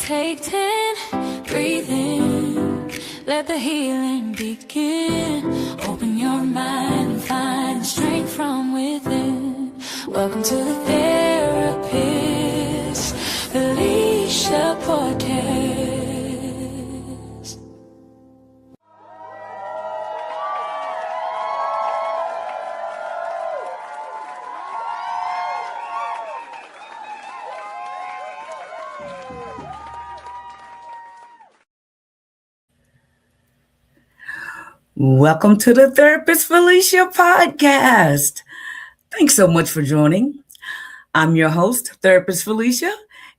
Take 10, breathe in, let the healing begin. Open your mind and find the strength from within. Welcome to the Therapist Felisha podcast. Welcome to the Therapist Felisha podcast. Thanks so much for joining. I'm your host, Therapist Felisha,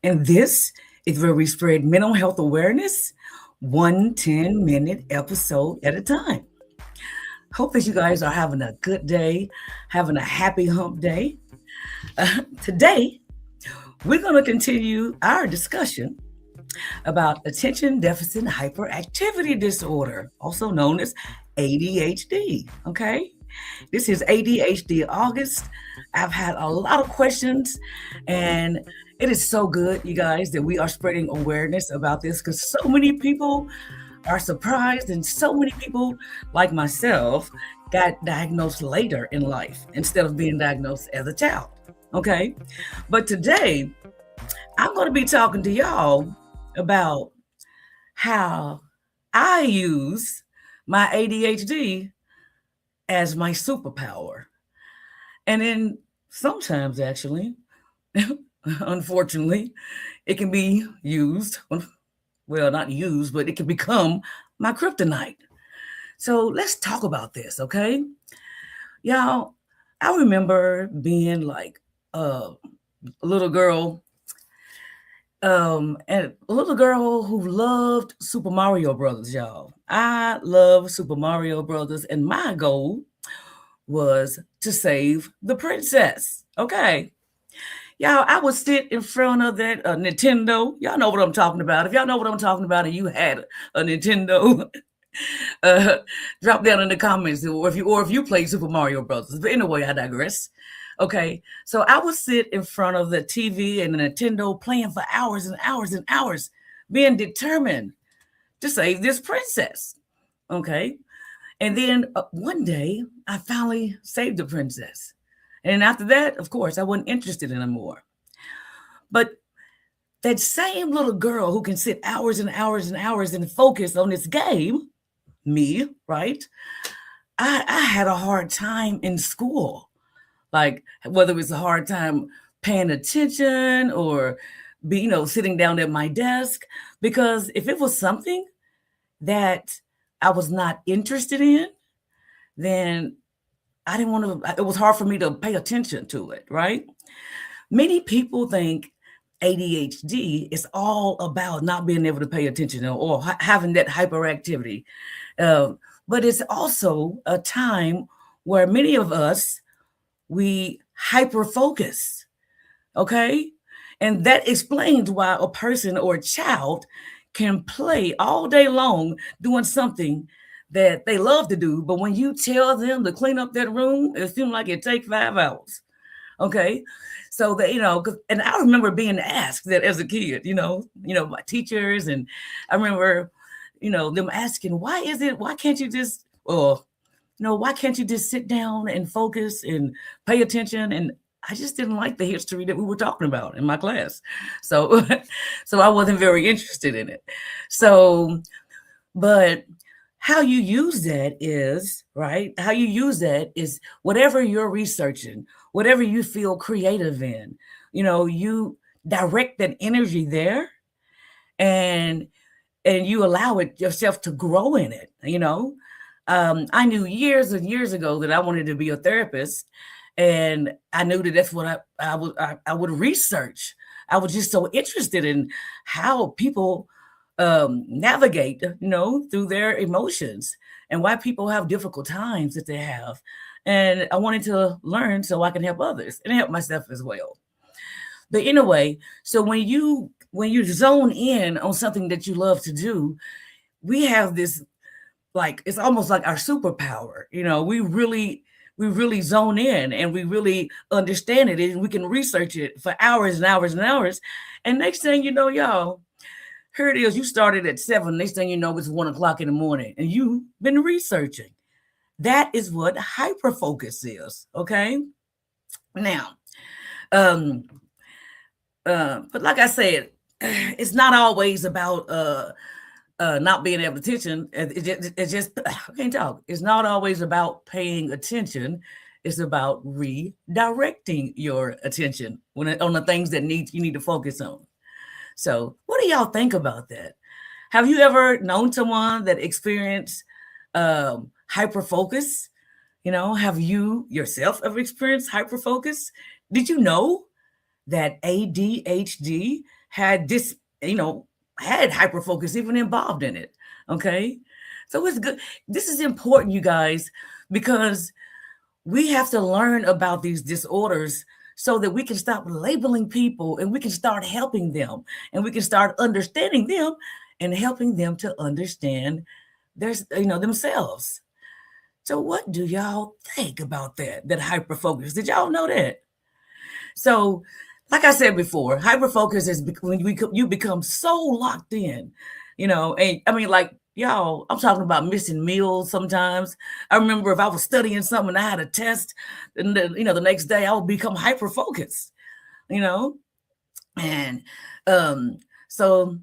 and this is where we spread mental health awareness, 1 10-minute episode at a time. Hope that you guys are having a good day, having a happy hump day. Today, we're going to continue our discussion about attention deficit hyperactivity disorder, also known as ADHD. Okay, this is ADHD August. I've had a lot of questions, and it is so good, you guys, that we are spreading awareness about this because so many people are surprised, and so many people, like myself, got diagnosed later in life instead of being diagnosed as a child. Okay, but today I'm going to be talking to y'all about how I use my ADHD as my superpower. And then sometimes, actually, unfortunately, it can be used, well, not used, but it can become my kryptonite. So let's talk about this, okay? Y'all, I remember being like a little girl, and a little girl who loved Super Mario Brothers, y'all. I love Super Mario Brothers, and my goal was to save the princess. Okay. Y'all, I would sit in front of that Nintendo. Y'all know what I'm talking about. If y'all know what I'm talking about and you had a Nintendo, drop down in the comments or if you played Super Mario Brothers. But anyway, I digress. Okay, so I would sit in front of the TV and the Nintendo playing for hours and hours and hours, being determined to save this princess. Okay, and then one day I finally saved the princess. And after that, of course, I wasn't interested anymore. But that same little girl who can sit hours and hours and hours and focus on this game, me, right? I had a hard time in school. Like whether it was a hard time paying attention or sitting down at my desk, because if it was something that I was not interested in, then I didn't want to, it was hard for me to pay attention to it, right? Many people think ADHD is all about not being able to pay attention or having that hyperactivity. But it's also a time where many of us, we hyperfocus, okay? And that explains why a person or a child can play all day long doing something that they love to do, but when you tell them to clean up that room, it seems like it takes 5 hours, okay? So that, and I remember being asked that as a kid, my teachers, and I remember, them asking, why can't you just, why can't you just sit down and focus and pay attention? And I just didn't like the history that we were talking about in my class. So, so I wasn't very interested in it. So, but how you use that is, right? How you use that is whatever you're researching, whatever you feel creative in, you direct that energy there and you allow it yourself to grow in it, I knew years and years ago that I wanted to be a therapist, and I knew that that's what I would research. I was just so interested in how people navigate, through their emotions and why people have difficult times that they have. And I wanted to learn so I can help others and help myself as well. But anyway, so when you zone in on something that you love to do, we have this, like, it's almost like our superpower. We really zone in and we really understand it, and we can research it for hours and hours and hours. And next thing you know, y'all, Here it is. You started at 7. Next thing you know, it's 1 o'clock in the morning, and you've been researching. That is what hyperfocus is. Okay. Now, um, but like I said, it's not always about not being able to attention. It's just I can't talk. It's not always about paying attention. It's about redirecting your attention on the things that you need to focus on. So, what do y'all think about that? Have you ever known someone that experienced hyperfocus? Have you yourself ever experienced hyperfocus? Did you know that ADHD had this, had hyperfocus even involved in it? Okay. So it's good. This is important, you guys, because we have to learn about these disorders so that we can stop labeling people and we can start helping them and we can start understanding them and helping them to understand themselves. So what do y'all think about that hyperfocus? Did y'all know that? So, like I said before, hyperfocus is when you become so locked in, and I mean, like, y'all, I'm talking about missing meals sometimes. I remember if I was studying something and I had a test, and the next day I would become hyperfocused, and so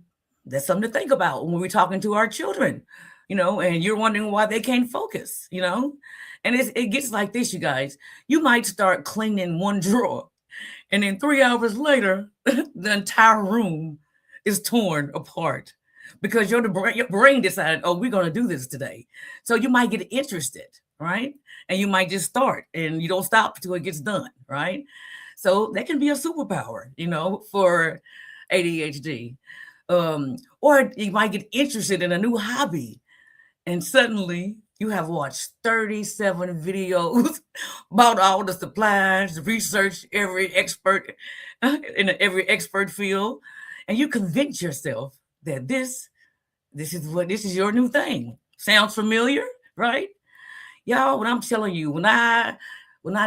that's something to think about when we're talking to our children, and you're wondering why they can't focus, and it gets like this, you guys. You might start cleaning one drawer, and then 3 hours later, the entire room is torn apart because your brain decided, oh, we're going to do this today. So you might get interested, right? And you might just start and you don't stop until it gets done, right? So that can be a superpower, for ADHD. Or you might get interested in a new hobby and suddenly you have watched 37 videos about all the supplies, research every expert in every expert field, and you convince yourself that this is your new thing. Sounds familiar, right? Y'all, when I'm telling you, when I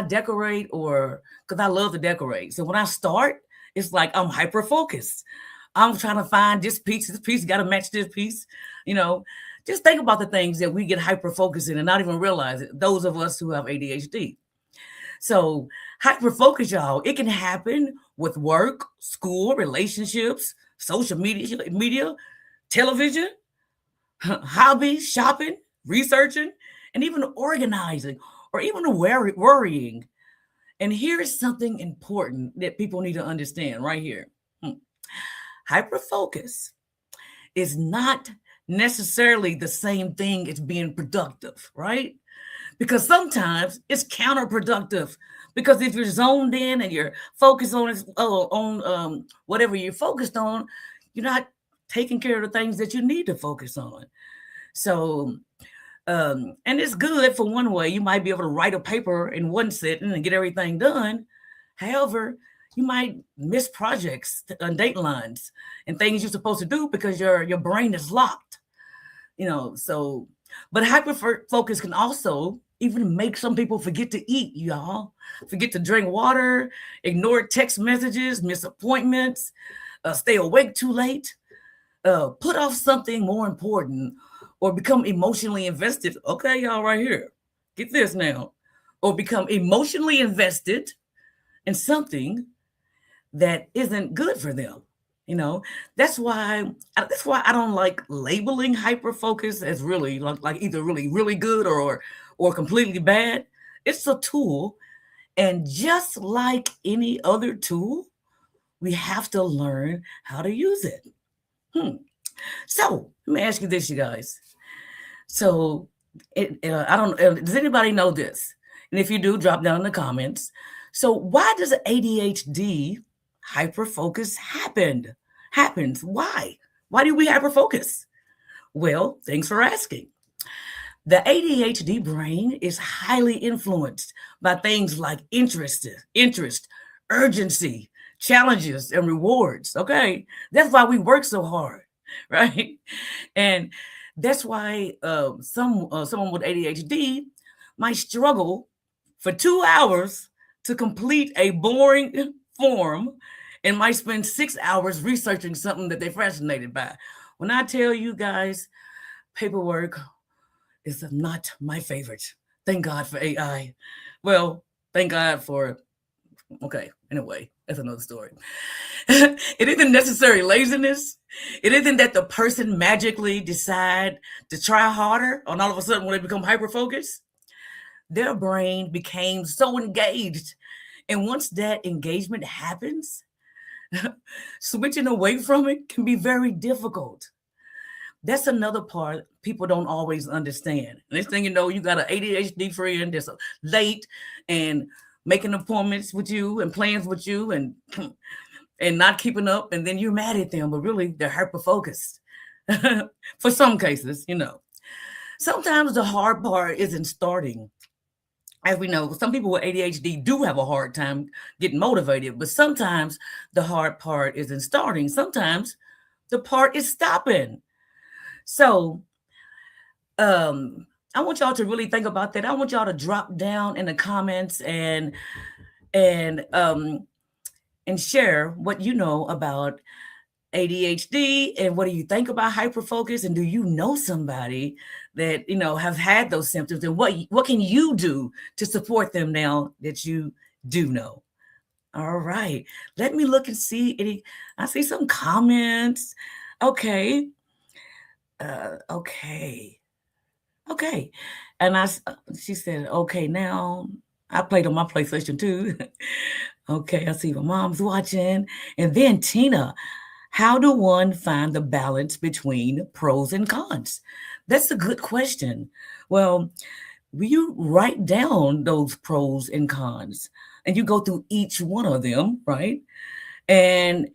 decorate, or because I love to decorate, so when I start, it's like I'm hyper focused. I'm trying to find this piece got to match this piece, Just think about the things that we get hyper focused in and not even realize it, those of us who have ADHD. So hyper focus, y'all, it can happen with work, school, relationships, social media, television, hobbies, shopping, researching, and even organizing or even worrying. And here's something important that people need to understand right here. Hyperfocus is not necessarily the same thing as being productive, right? Because sometimes it's counterproductive. Because if you're zoned in and you're focused on whatever you're focused on, you're not taking care of the things that you need to focus on. So, and it's good for one way. You might be able to write a paper in one sitting and get everything done. However, you might miss projects and datelines and things you're supposed to do because your brain is locked. So, but hyper focus can also even make some people forget to eat, y'all. Forget to drink water, ignore text messages, miss appointments, stay awake too late, put off something more important, or become emotionally invested. Okay, y'all, right here. Get this now. Or become emotionally invested in something that isn't good for them. That's why I don't like labeling hyperfocus as really like either really good or completely bad. It's a tool, and just like any other tool, we have to learn how to use it. So let me ask you this, you guys. So I don't. Does anybody know this? And if you do, drop down in the comments. So why does ADHD hyperfocus happens? Why? Why do we hyperfocus? Well, thanks for asking. The ADHD brain is highly influenced by things like interest, urgency, challenges, and rewards. Okay, that's why we work so hard, right? And that's why someone with ADHD might struggle for 2 hours to complete a boring form and might spend 6 hours researching something that they're fascinated by. When I tell you guys, paperwork is not my favorite. Thank God for AI. Well, thank God for, okay, anyway, that's another story. It isn't necessary laziness. It isn't that the person magically decide to try harder and all of a sudden when they become hyper focused, their brain became so engaged. And once that engagement happens, switching away from it can be very difficult. That's another part people don't always understand. Next thing you know, you got an ADHD friend that's late and making appointments with you and plans with you and not keeping up, and then you're mad at them, but really they're hyper focused. For some cases, you know. Sometimes the hard part isn't starting. As we know, some people with ADHD do have a hard time getting motivated, but sometimes the hard part isn't starting. Sometimes the part is stopping. So, I want y'all to really think about that. I want y'all to drop down in the comments and um and share what you know about ADHD and what do you think about hyperfocus, and do you know somebody that have had those symptoms, and what can you do to support them now that you do know. All right, let me look and see any. I see some comments. Okay. Okay. Okay. And she said, okay, now I played on my PlayStation too. Okay, I see my mom's watching. And then Tina, how do one find the balance between pros and cons? That's a good question. Well, you write down those pros and cons and you go through each one of them, right? And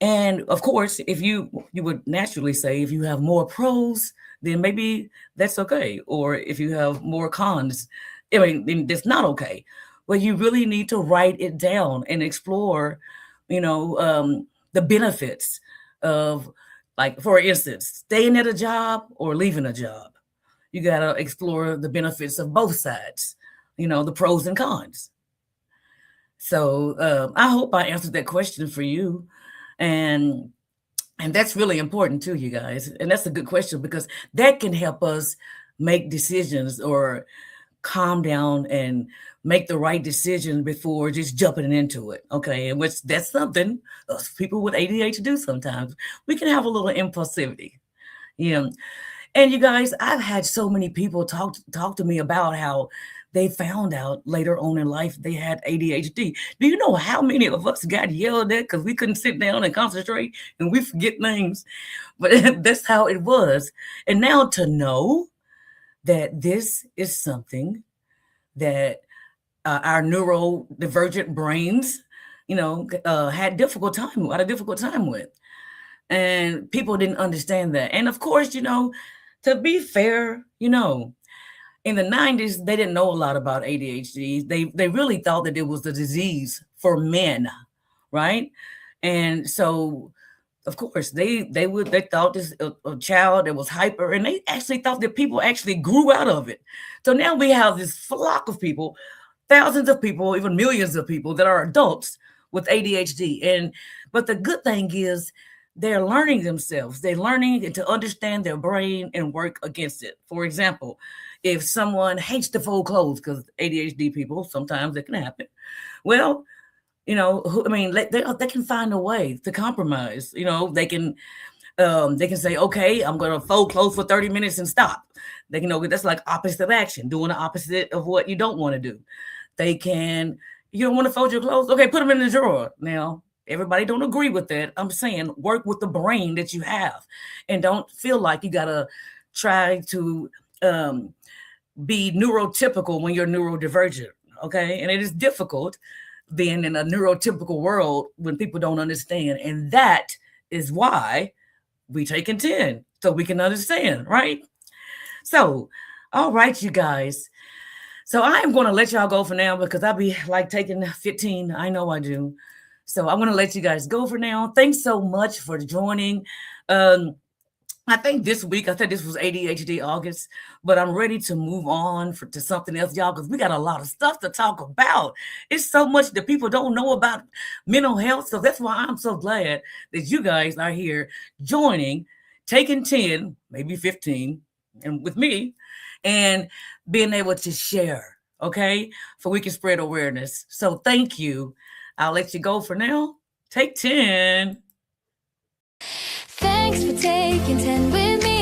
and of course, if you would naturally say if you have more pros, then maybe that's okay. Or if you have more cons, I mean, then that's not okay. But you really need to write it down and explore, the benefits of, like, for instance, staying at a job or leaving a job. You got to explore the benefits of both sides, the pros and cons. So I hope I answered that question for you. And that's really important too, you guys. And that's a good question because that can help us make decisions or calm down and make the right decision before just jumping into it. Okay. And which that's something us people with ADHD do sometimes. We can have a little impulsivity. Yeah. And you guys, I've had so many people talk to me about how they found out later on in life they had ADHD. Do you know how many of us got yelled at because we couldn't sit down and concentrate and we forget things? But that's how it was. And now to know that this is something that our neurodivergent brains, had a difficult time with, and people didn't understand that. And of course, to be fair, in the 90s, they didn't know a lot about ADHD. They really thought that it was a disease for men, right? And so, of course, they thought this a child that was hyper, and they actually thought that people actually grew out of it. So now we have this flock of people, thousands of people, even millions of people that are adults with ADHD. But the good thing is they're learning themselves. They're learning to understand their brain and work against it. For example, if someone hates to fold clothes, because ADHD people, sometimes it can happen. Well, they can find a way to compromise. They can say, okay, I'm going to fold clothes for 30 minutes and stop. They can know that's like opposite action, doing the opposite of what you don't want to do. They can, you don't want to fold your clothes? Okay, put them in the drawer. Now, everybody don't agree with that. I'm saying work with the brain that you have and don't feel like you got to try to be neurotypical when you're neurodivergent. Okay. And it is difficult being in a neurotypical world when people don't understand. And that is why we take in 10 so we can understand, right? So, all right, you guys. So I am going to let y'all go for now because I'll be like taking 15. I know I do. So I'm going to let you guys go for now. Thanks so much for joining. I think this week, I said this was ADHD August, but I'm ready to move on to something else, y'all, because we got a lot of stuff to talk about. It's so much that people don't know about mental health. So that's why I'm so glad that you guys are here joining, taking 10, maybe 15, and with me, and being able to share, okay? So we can spread awareness. So thank you. I'll let you go for now. Take 10. Thanks for taking 10 with me.